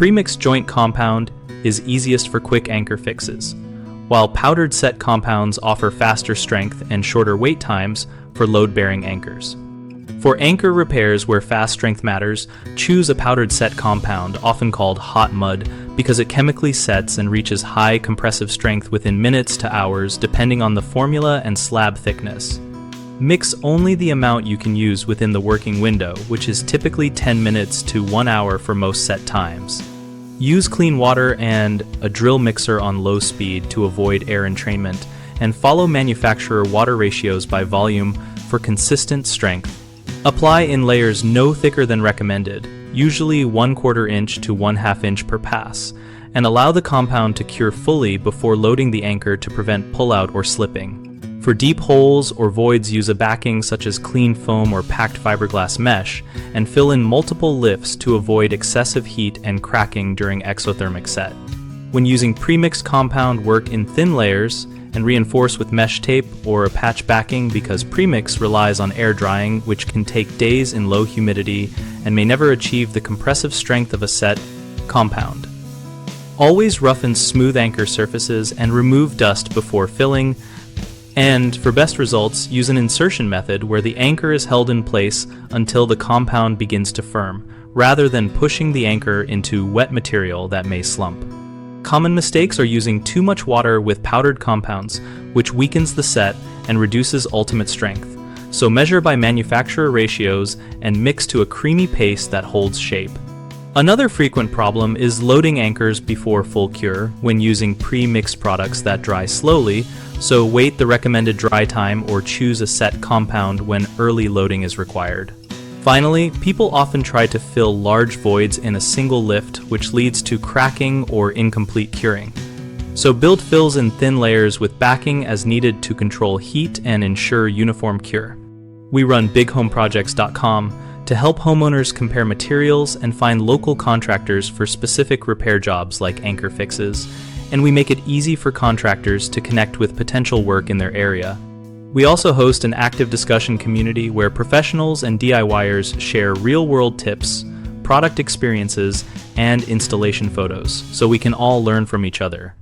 Premixed joint compound is easiest for quick anchor fixes, while powdered set compounds offer faster strength and shorter wait times for load-bearing anchors. For anchor repairs where fast strength matters, choose a powdered set compound, often called hot mud, because it chemically sets and reaches high compressive strength within minutes to hours depending on the formula and slab thickness. Mix only the amount you can use within the working window, which is typically 10 minutes to 1 hour for most set times. Use clean water and a drill mixer on low speed to avoid air entrainment, and follow manufacturer water ratios by volume for consistent strength. Apply in layers no thicker than recommended, usually 1/4 inch to 1/2 inch per pass, and allow the compound to cure fully before loading the anchor to prevent pullout or slipping. For deep holes or voids, use a backing such as clean foam or packed fiberglass mesh, and fill in multiple lifts to avoid excessive heat and cracking during exothermic set. When using premixed compound, work in thin layers and reinforce with mesh tape or a patch backing because premix relies on air drying, which can take days in low humidity and may never achieve the compressive strength of a set compound. Always roughen smooth anchor surfaces and remove dust before filling. And for best results, use an insertion method where the anchor is held in place until the compound begins to firm, rather than pushing the anchor into wet material that may slump. Common mistakes are using too much water with powdered compounds, which weakens the set and reduces ultimate strength. So measure by manufacturer ratios and mix to a creamy paste that holds shape. Another frequent problem is loading anchors before full cure when using pre-mixed products that dry slowly, so wait the recommended dry time or choose a set compound when early loading is required. Finally, people often try to fill large voids in a single lift, which leads to cracking or incomplete curing. So build fills in thin layers with backing as needed to control heat and ensure uniform cure. We run bighomeprojects.com to help homeowners compare materials and find local contractors for specific repair jobs like anchor fixes, and we make it easy for contractors to connect with potential work in their area. We also host an active discussion community where professionals and DIYers share real-world tips, product experiences, and installation photos, so we can all learn from each other.